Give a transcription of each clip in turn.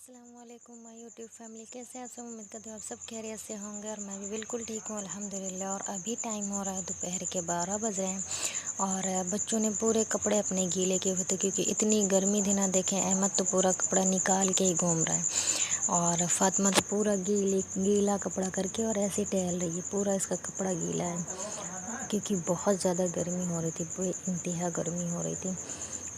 अस्सलामुअलैकुम my YouTube family, कैसे हैं आप सब। उम्मीद करती हूँ आप सब खैरियत से होंगे और मैं भी बिल्कुल ठीक हूँ अल्हम्दुलिल्लाह। और अभी टाइम हो रहा है दोपहर के 12 बज रहे हैं और बच्चों ने पूरे कपड़े अपने गीले किए हुए थे क्योंकि इतनी गर्मी थी ना। देखें, अहमद तो पूरा कपड़ा निकाल के ही घूम रहा है और फातिमा तो पूरा गीला कपड़ा करके और ऐसे ही टहल रही है। पूरा इसका कपड़ा गीला है क्योंकि बहुत ज़्यादा गर्मी हो रही थी, बेइंतहा गर्मी हो रही थी।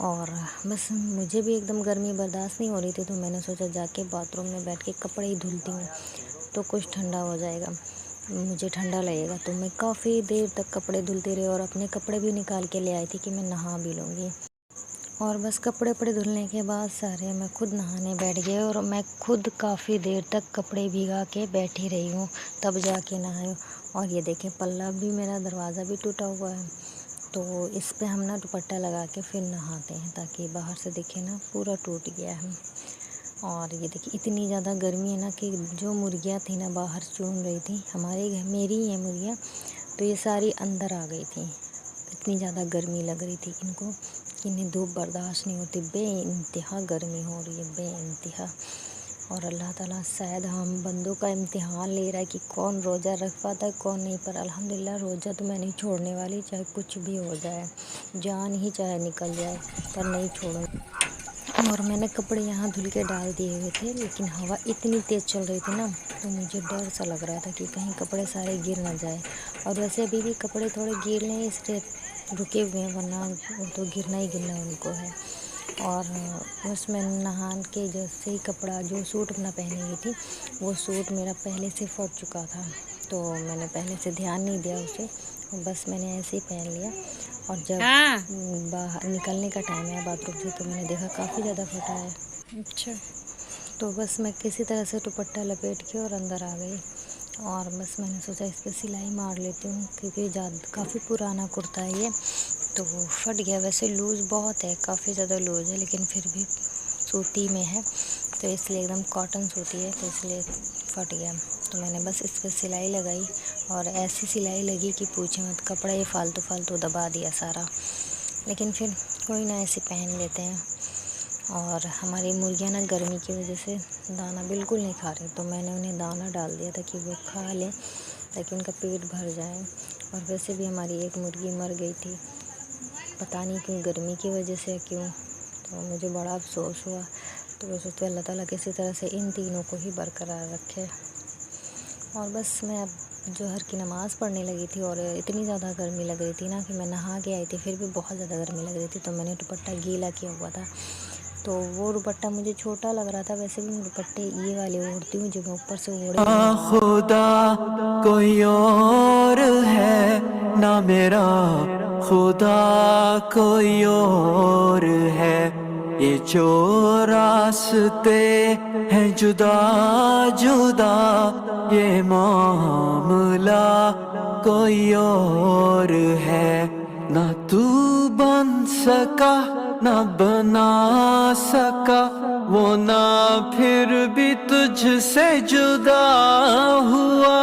और बस मुझे भी एकदम गर्मी बर्दाश्त नहीं हो रही थी, तो मैंने सोचा जाके बाथरूम में बैठ के कपड़े ही धुलती हूँ तो कुछ ठंडा हो जाएगा, मुझे ठंडा लगेगा। तो मैं काफ़ी देर तक कपड़े धुलती रही और अपने कपड़े भी निकाल के ले आई थी कि मैं नहा भी लूँगी। और बस कपड़े धुलने के बाद सारे मैं खुद नहाने बैठ गई और मैं खुद काफ़ी देर तक कपड़े भिगा के बैठी रही हूँ, तब जाके नहाई। और ये देखें, पल्ला भी मेरा दरवाज़ा भी टूटा हुआ है, तो इस पे हम ना दुपट्टा लगा के फिर नहाते हैं ताकि बाहर से दिखे ना, पूरा टूट गया है। और ये देखिए, इतनी ज़्यादा गर्मी है ना कि जो मुर्गियाँ थी ना बाहर चून रही थी, हमारे घर मेरी ही है मुर्गियाँ, तो ये सारी अंदर आ गई थी। इतनी ज़्यादा गर्मी लग रही थी इनको कि इन्हें धूप बर्दाश्त नहीं होती, बेइंतहा गर्मी हो रही है, बेइंतहा। और अल्लाह ताला शायद हम बंदों का इम्तिहान ले रहा है कि कौन रोज़ा रख पाता है कौन नहीं। पर अल्हम्दुलिल्लाह रोज़ा तो मैं नहीं छोड़ने वाली, चाहे कुछ भी हो जाए, जान ही चाहे निकल जाए, पर नहीं छोड़ूंगी। और मैंने कपड़े यहाँ धुल के डाल दिए हुए थे, लेकिन हवा इतनी तेज़ चल रही थी ना, तो मुझे डर सा लग रहा था कि कहीं कपड़े सारे गिर ना जाए। और वैसे अभी भी कपड़े थोड़े गीले हैं इसलिए रुके हुए हैं, वरना वो तो गिरना ही गिरना उनको है। और बस मैं नहान के जैसे ही कपड़ा, जो सूट अपना पहनी हुई थी, वो सूट मेरा पहले से फट चुका था, तो मैंने पहले से ध्यान नहीं दिया उसे, और बस मैंने ऐसे ही पहन लिया। और जब बाहर निकलने का टाइम आया बाथरूम से, तो मैंने देखा काफ़ी ज़्यादा फटा है। अच्छा, तो बस मैं किसी तरह से दुपट्टा लपेट के और अंदर आ गई। और बस मैंने सोचा इस पर सिलाई मार लेती हूँ क्योंकि काफ़ी पुराना कुर्ता है ये, तो वो फट गया। वैसे लूज़ बहुत है, काफ़ी ज़्यादा लूज़ है, लेकिन फिर भी सूती में है, तो इसलिए एकदम कॉटन सूती है, तो इसलिए फट गया। तो मैंने बस इस पर सिलाई लगाई और ऐसी सिलाई लगी कि पूछे मत, कपड़ा ये फालतू दबा दिया सारा। लेकिन फिर कोई ना, ऐसे पहन लेते हैं। और हमारी मुर्गियाँ ना गर्मी की वजह से दाना बिल्कुल नहीं खा रही, तो मैंने उन्हें दाना डाल दिया था कि वो खा लें ताकि उनका पेट भर जाए। और वैसे भी हमारी एक मुर्गी मर गई थी, पता नहीं क्यों, गर्मी की वजह से क्यों, तो मुझे बड़ा अफसोस हुआ। तो मैं सोचती अल्लाह ताला किसी तरह से इन तीनों को ही बरकरार रखे। और बस मैं अब जोहर की नमाज़ पढ़ने लगी थी और इतनी ज़्यादा गर्मी लग रही थी ना कि मैं नहा के आई थी, फिर भी बहुत ज़्यादा गर्मी लग रही थी, तो मैंने दुपट्टा गीला किया हुआ था। तो वो दुपट्टा मुझे छोटा लग रहा था, वैसे भी मैं दुपट्टे ये वाले ओढ़ती हूँ जो मैं ऊपर से ओढ़े खुदा कोई और है ना, मेरा खुदा कोई और है। ये जो रास्ते हैं जुदा जुदा, ये मामला कोई और है। ना तू बन सका ना बना सका वो, ना फिर भी तुझसे जुदा हुआ।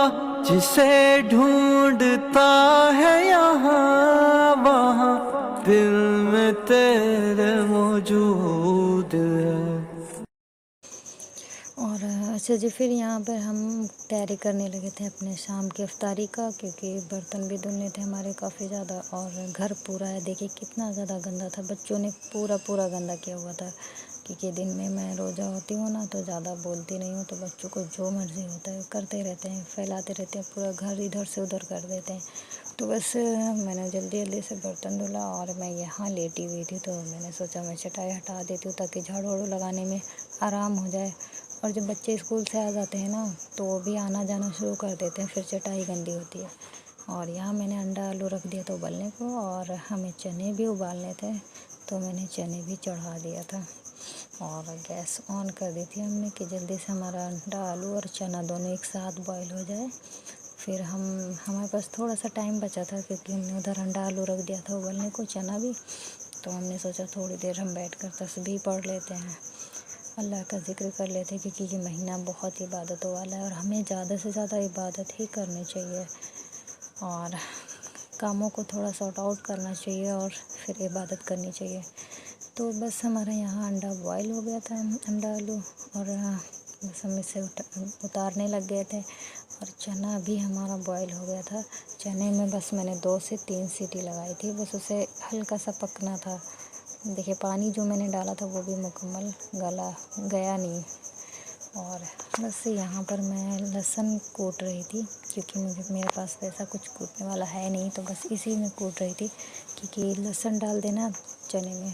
जिसे ढूंढता है यहाँ वहाँ, दिल में तेरे मौजूद है। और अच्छा जी, फिर यहाँ पर हम तैयारी करने लगे थे अपने शाम की इफ्तारी का, क्योंकि बर्तन भी धुलने थे हमारे काफ़ी ज़्यादा और घर पूरा है। देखिए कितना ज़्यादा गंदा था, बच्चों ने पूरा गंदा किया हुआ था। क्योंकि दिन में मैं रोज़ा होती हूँ ना, तो ज़्यादा बोलती नहीं हूँ, तो बच्चों को जो मर्ज़ी होता है करते रहते हैं, फैलाते रहते हैं, पूरा घर इधर से उधर कर देते हैं। तो बस मैंने जल्दी से बर्तन धुला और मैं यहाँ लेटी हुई थी, तो मैंने सोचा मैं चटाई हटा देती हूँ ताकि झाड़ू वाड़ू लगाने में आराम हो जाए। और जब बच्चे स्कूल से आ जाते हैं ना, तो वो भी आना जाना शुरू कर देते हैं, फिर चटाई गंदी होती है। और यहाँ मैंने अंडा आलू रख दिया था उबलने को, और हमें चने भी उबालने थे, तो मैंने चने भी चढ़ा दिया था। और गैस ऑन कर दी थी हमने कि जल्दी से हमारा अंडा आलू और चना दोनों एक साथ बॉईल हो जाए। फिर हमारे पास थोड़ा सा टाइम बचा था क्योंकि हमने उधर अंडा आलू रख दिया था उबलने को, चना भी, तो हमने सोचा थोड़ी देर हम बैठकर तस्बीह पढ़ लेते हैं, अल्लाह का ज़िक्र कर लेते हैं, क्योंकि ये महीना बहुत इबादतों वाला है और हमें ज़्यादा से ज़्यादा इबादत ही करनी चाहिए और कामों को थोड़ा सॉर्ट आउट करना चाहिए और फिर इबादत करनी चाहिए। तो बस हमारा यहाँ अंडा बॉयल हो गया था, अंडा आलू, और बस हम इसे उतारने लग गए थे। और चना भी हमारा बॉयल हो गया था। चने में बस मैंने 2 से 3 सीटी लगाई थी, बस उसे हल्का सा पकना था। देखिए पानी जो मैंने डाला था वो भी मुकम्मल गया नहीं। और बस यहाँ पर मैं लहसुन कूट रही थी, क्योंकि मेरे पास वैसा कुछ कूटने वाला है नहीं, तो बस इसी में कूट रही थी, क्योंकि लहसुन डाल देना चने में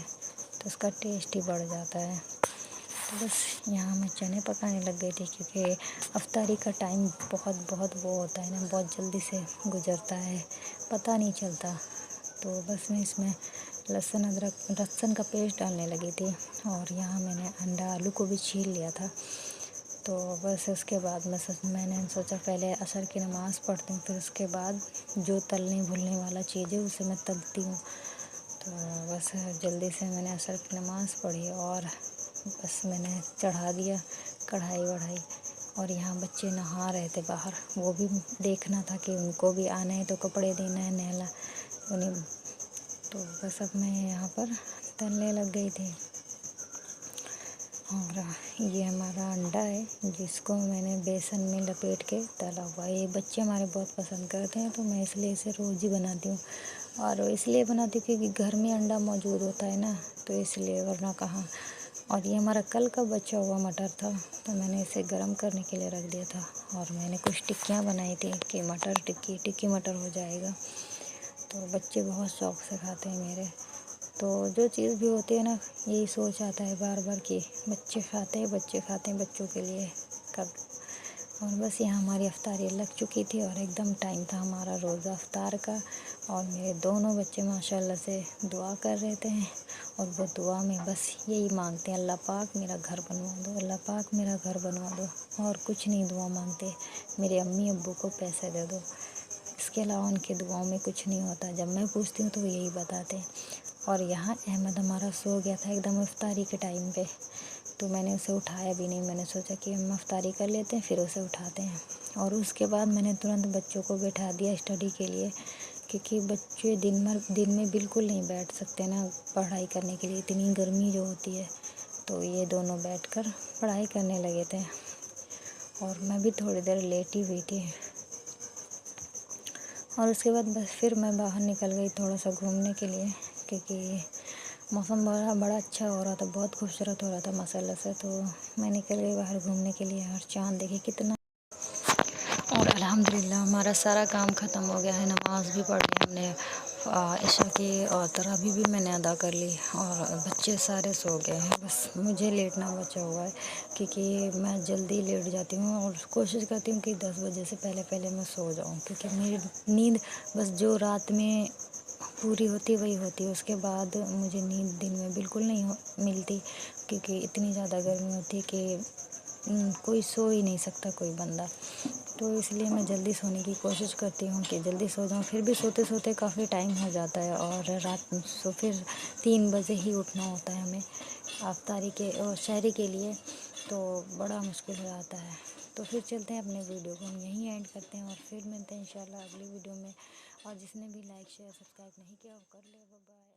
तो उसका टेस्ट ही बढ़ जाता है। तो बस यहाँ मैं चने पकाने लग गई थी, क्योंकि अफ्तारी का टाइम बहुत वो होता है ना, बहुत जल्दी से गुजरता है, पता नहीं चलता। तो बस मैं इसमें लहसुन का पेस्ट डालने लगी थी। और यहाँ मैंने अंडा आलू को भी छील लिया था। तो बस उसके बाद मैंने सोचा पहले असर की नमाज़ पढ़ती हूँ, फिर उसके बाद जो तलने भुनने वाला चीज़ है उसे मैं तलती हूँ। तो बस जल्दी से मैंने असर की नमाज़ पढ़ी और बस मैंने चढ़ा दिया कढ़ाई वढ़ाई। और यहाँ बच्चे नहा रहे थे बाहर, वो भी देखना था कि उनको भी आना है तो कपड़े देना है, नहला उन्हें। तो बस अब मैं यहाँ पर तलने लग गई थी। और ये हमारा अंडा है जिसको मैंने बेसन में लपेट के तला हुआ है। ये बच्चे हमारे बहुत पसंद करते हैं, तो मैं इसलिए इसे रोज़ ही बनाती हूँ। और इसलिए बनाती हूँ क्योंकि घर में अंडा मौजूद होता है ना, तो इसलिए, वरना कहाँ। और ये हमारा कल का बचा हुआ मटर था, तो मैंने इसे गर्म करने के लिए रख दिया था। और मैंने कुछ टिक्कियाँ बनाई थी कि मटर टिक्की मटर हो जाएगा। तो बच्चे बहुत शौक़ से खाते हैं मेरे। तो जो चीज़ भी होती है ना, यही सोच आता है बार बार कि बच्चे खाते हैं बच्चों के लिए कब। और बस यहाँ हमारी अफ्तारी लग चुकी थी और एकदम टाइम था हमारा रोज़ा अफ्तार का। और मेरे दोनों बच्चे माशाल्लाह से दुआ कर रहे थे, और वो दुआ में बस यही मांगते हैं, अल्लाह पाक मेरा घर बनवा दो, अल्लाह पाक मेरा घर बनवा दो। और कुछ नहीं दुआ मांगते, मेरे अम्मी अब्बू को पैसे दे दो, इसके अलावा उनकी दुआओं में कुछ नहीं होता। जब मैं पूछती हूँ तो वो यही बताते हैं। और यहाँ अहमद हमारा सो गया था एकदम इफ्तारी के टाइम पे, तो मैंने उसे उठाया भी नहीं। मैंने सोचा कि हम इफ्तारी कर लेते हैं फिर उसे उठाते हैं। और उसके बाद मैंने तुरंत बच्चों को बैठा दिया स्टडी के लिए, क्योंकि बच्चे दिन में बिल्कुल नहीं बैठ सकते ना पढ़ाई करने के लिए, इतनी गर्मी जो होती है। तो ये दोनों बैठकर पढ़ाई करने लगे थे, और मैं भी थोड़ी देर लेटी हुई थी। और उसके बाद बस फिर मैं बाहर निकल गई थोड़ा सा घूमने के लिए, क्योंकि मौसम बड़ा अच्छा हो रहा था, बहुत खूबसूरत हो रहा था माशाल्लाह से। तो मैं निकल गई बाहर घूमने के लिए, और चाँद देखिए कितना। और अल्हम्दुलिल्लाह हमारा सारा काम ख़त्म हो गया है। नमाज़ भी पढ़ ली हमने इशा की, और तरावी भी मैंने अदा कर ली, और बच्चे सारे सो गए हैं। बस मुझे लेटना बचा हुआ है, क्योंकि मैं जल्दी लेट जाती हूँ और कोशिश करती हूँ कि 10 बजे से पहले मैं सो जाऊँ, क्योंकि मेरी नींद बस जो रात में पूरी होती वही होती है। उसके बाद मुझे नींद दिन में बिल्कुल नहीं मिलती, क्योंकि इतनी ज़्यादा गर्मी होती है कि कोई सो ही नहीं सकता कोई बंदा। तो इसलिए मैं जल्दी सोने की कोशिश करती हूँ कि जल्दी सो जाऊँ। फिर भी सोते सोते काफ़ी टाइम हो जाता है, और रात फिर 3 बजे ही उठना होता है हमें अफ्तारी के और शहरी के लिए, तो बड़ा मुश्किल हो जाता है। तो फिर चलते हैं, अपने वीडियो को हम यहीं एंड करते हैं, और फिर मिलते हैं इंशाल्लाह अगली वीडियो में। और जिसने भी लाइक शेयर सब्सक्राइब नहीं किया वो कर ले। बाय।